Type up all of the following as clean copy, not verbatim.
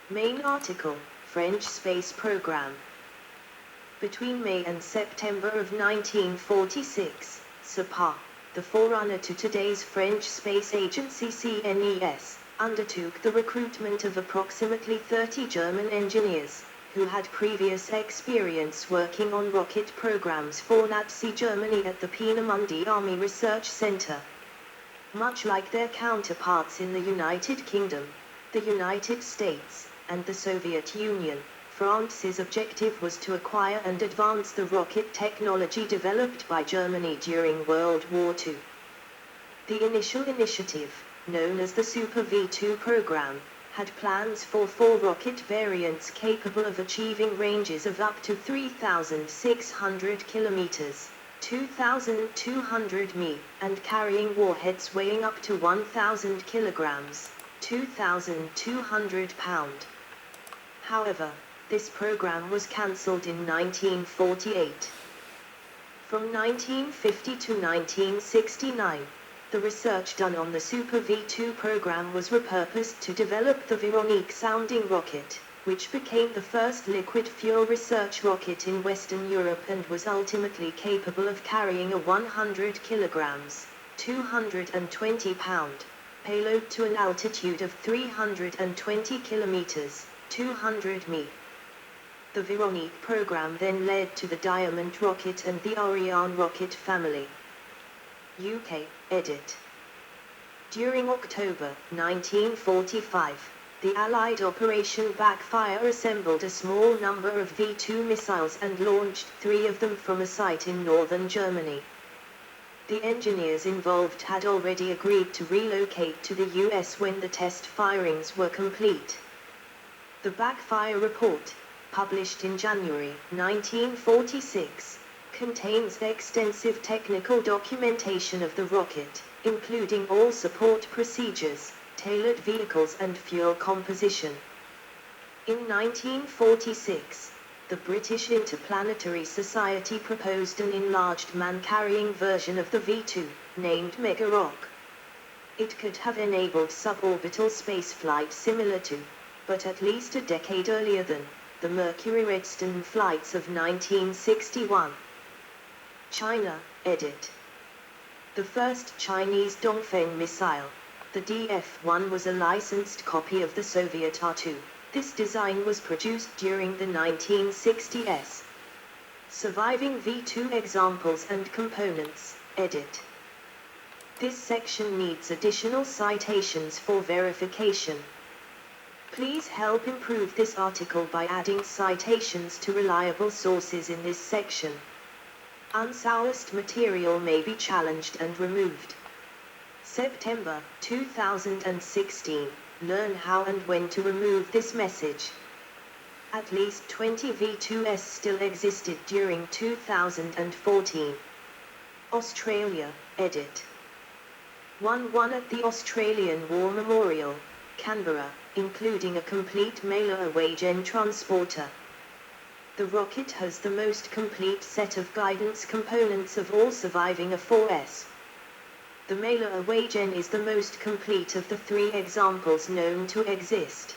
Main article, French space program. Between May and September of 1946, SEPA, the forerunner to today's French space agency CNES, undertook the recruitment of approximately 30 German engineers, who had previous experience working on rocket programs for Nazi Germany at the Peenemünde Army Research Center. Much like their counterparts in the United Kingdom, the United States, and the Soviet Union, France's objective was to acquire and advance the rocket technology developed by Germany during World War II. The initial initiative, known as the Super V-2 program, had plans for 4 rocket variants capable of achieving ranges of up to 3,600 kilometers, 2,200 mi, and carrying warheads weighing up to 1,000 kilograms, 2,200 pounds. However, this program was cancelled in 1948. From 1950 to 1969, the research done on the Super V-2 program was repurposed to develop the Veronique-sounding rocket, which became the first liquid fuel research rocket in Western Europe and was ultimately capable of carrying a 100 kilograms, 220 pound, payload to an altitude of 320 kilometers, 200 mi. The Veronique program then led to the Diamond rocket and the Ariane rocket family. UK, edit. During October 1945, the Allied Operation Backfire assembled a small number of V-2 missiles and launched 3 of them from a site in northern Germany. The engineers involved had already agreed to relocate to the US when the test firings were complete. The Backfire Report, published in January 1946, contains extensive technical documentation of the rocket, including all support procedures, tailored vehicles and fuel composition. In 1946, the British Interplanetary Society proposed an enlarged man-carrying version of the V-2, named Mega Rock. It could have enabled suborbital spaceflight similar to, but at least a decade earlier than, the Mercury Redstone flights of 1961. China, edit. The first Chinese Dongfeng missile, the DF-1, was a licensed copy of the Soviet R-2. This design was produced during the 1960s. Surviving V-2 examples and components, edit. This section needs additional citations for verification. Please help improve this article by adding citations to reliable sources in this section. Unsourced material may be challenged and removed. September 2016. Learn how and when to remove this message. At least 20 V2s still existed during 2014. Australia, edit. 1 at the Australian War Memorial, Canberra, including a complete mailer-away gen transporter. The rocket has the most complete set of guidance components of all surviving A4s. The mailer-away gen is the most complete of the 3 examples known to exist.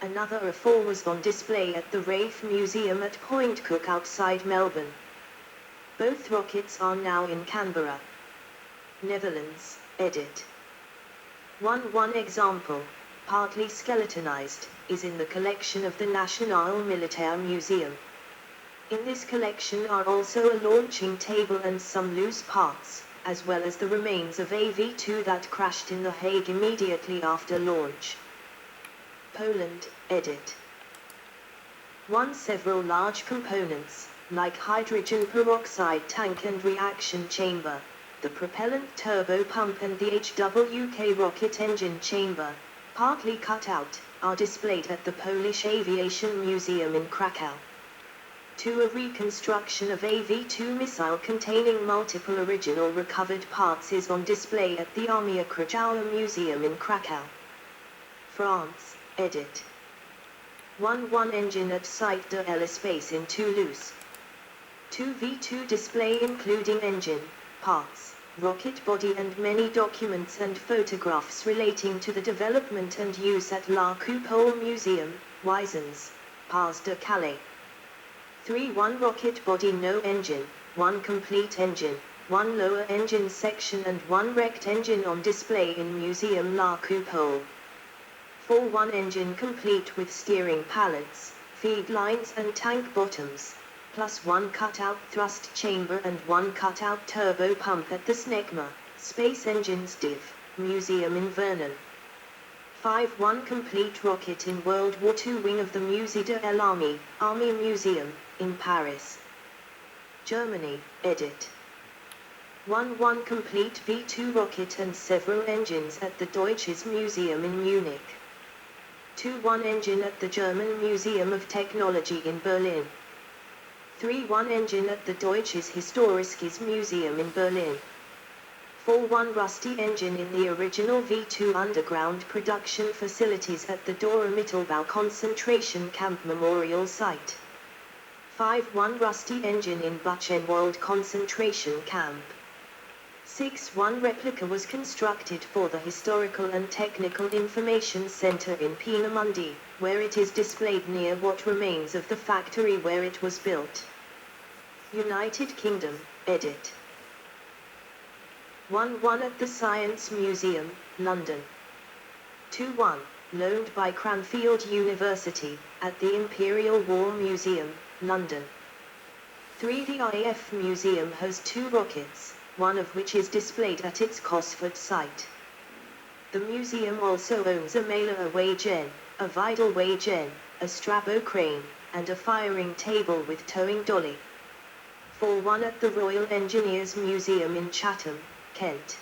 Another A4 was on display at the Rafe Museum at Point Cook outside Melbourne. Both rockets are now in Canberra, Netherlands, edit. 1 example, partly skeletonized, is in the collection of the National Militaire Museum. In this collection are also a launching table and some loose parts, as well as the remains of a V-2 that crashed in The Hague immediately after launch. Poland, edit. several large components, like hydrogen peroxide tank and reaction chamber, the propellant turbo pump and the HWK rocket engine chamber, partly cut out, are displayed at the Polish Aviation Museum in Krakow. A reconstruction of a V-2 missile containing multiple original recovered parts is on display at the Armia Krajowa Museum in Krakow, France, edit. 1 engine at Site de l'Espace in Toulouse. 2 V-2 display including engine, parts, rocket body and many documents and photographs relating to the development and use at La Coupole Museum, Wizens, Pas de Calais. 3. 1 rocket body no engine, 1 complete engine, 1 lower engine section and 1 wrecked engine on display in Museum La Coupole. 4. 1 engine complete with steering pallets, feed lines and tank bottoms, plus 1 cut-out thrust chamber and 1 cut-out turbo pump at the SNECMA, Space Engines Div, Museum in Vernon. 5. 1 complete rocket in World War II wing of the Musée de l'Armée, Army Museum, in Paris, Germany, edit. 1. 1 complete V-2 rocket and several engines at the Deutsches Museum in Munich. 2. 1 engine at the German Museum of Technology in Berlin. 3. 1 engine at the Deutsches Historisches Museum in Berlin. 4. 1 rusty engine in the original V-2 underground production facilities at the Dora Mittelbau concentration camp memorial site. 5. 1 rusty engine in Buchenwald concentration camp. 6. 1 replica was constructed for the Historical and Technical Information Center in Peenemünde, where it is displayed near what remains of the factory where it was built. United Kingdom, edit. 1. 1 at the Science Museum, London. 2. 1, loaned by Cranfield University, at the Imperial War Museum, London. 3. The IAF Museum has 2 rockets, one of which is displayed at its Cosford site. The museum also owns a mailer away gen, a Vidal way gen, a Strabo crane, and a firing table with towing dolly. 4. 1 at the Royal Engineers Museum in Chatham, Kent.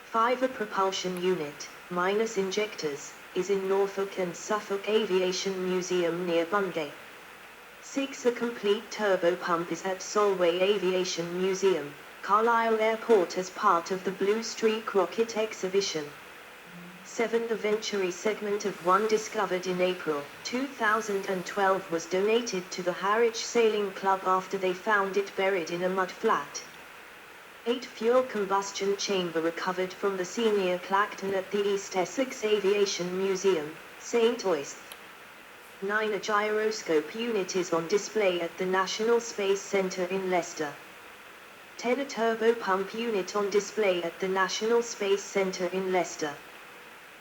5. A propulsion unit, minus injectors, is in Norfolk and Suffolk Aviation Museum near Bungay. 6. A complete turbo pump is at Solway Aviation Museum, Carlisle Airport as part of the Blue Streak rocket exhibition. 7. The Venturi segment of 1 discovered in April 2012 was donated to the Harwich Sailing Club after they found it buried in a mud flat. 8. Fuel combustion chamber recovered from the Senior Clacton at the East Essex Aviation Museum, St. Osyth. 9. A gyroscope unit is on display at the National Space Centre in Leicester. 10. A turbo pump unit on display at the National Space Centre in Leicester.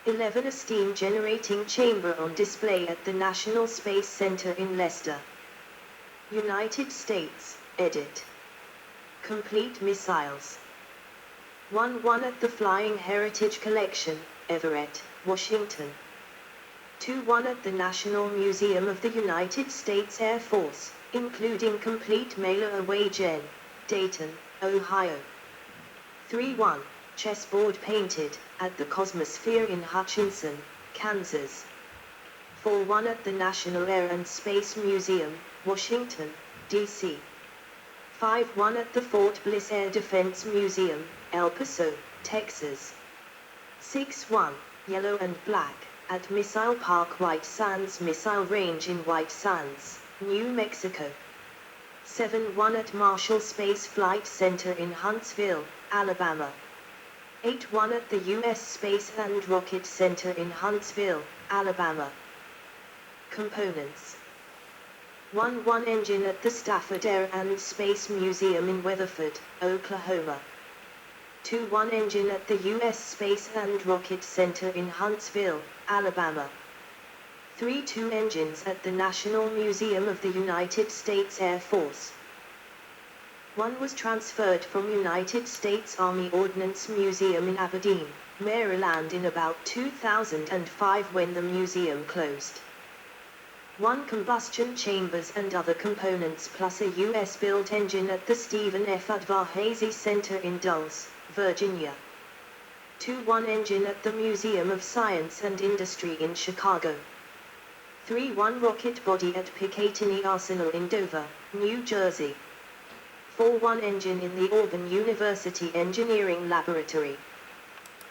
11. A steam generating chamber on display at the National Space Centre in Leicester. United States, edit. Complete missiles. 1. 1 at the Flying Heritage Collection, Everett, Washington. 2. 1 at the National Museum of the United States Air Force, including complete mailer away gen, Dayton, Ohio. 3. 1, chessboard painted, at the Cosmosphere in Hutchinson, Kansas. 4. 1 at the National Air and Space Museum, Washington, D.C. 5. 1 at the Fort Bliss Air Defense Museum, El Paso, Texas. 6. 1, yellow and black, at Missile Park White Sands Missile Range in White Sands, New Mexico. 7. 1 at Marshall Space Flight Center in Huntsville, Alabama. 8. 1 at the U.S. Space and Rocket Center in Huntsville, Alabama. Components. 1. 1 engine at the Stafford Air and Space Museum in Weatherford, Oklahoma. 2. 1 engine at the U.S. Space and Rocket Center in Huntsville, Alabama. 3. 2 engines at the National Museum of the United States Air Force. 1 was transferred from United States Army Ordnance Museum in Aberdeen, Maryland in about 2005 when the museum closed. 1 combustion chambers and other components plus a U.S.-built engine at the Stephen F. Udvar-Hazy Center in Dulles, Virginia. 2. 1 engine at the Museum of Science and Industry in Chicago. 3. 1 rocket body at Picatinny Arsenal in Dover, New Jersey. 4. 1 engine in the Auburn University Engineering Laboratory.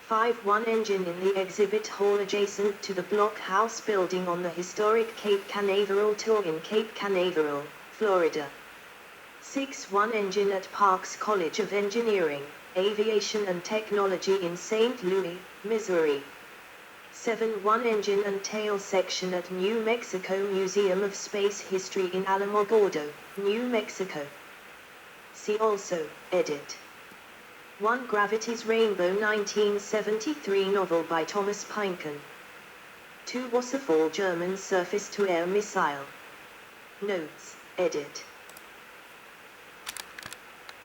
5. 1 engine in the exhibit hall adjacent to the Blockhouse building on the historic Cape Canaveral Tour in Cape Canaveral, Florida. 6. 1 engine at Parks College of Engineering, Aviation and Technology in St. Louis, Missouri. 7-1 Engine and Tail Section at New Mexico Museum of Space History in Alamogordo, New Mexico. See also, edit. 1 Gravity's Rainbow 1973 novel by Thomas Pynchon. 2 Wasserfall German surface-to-air missile. Notes, edit.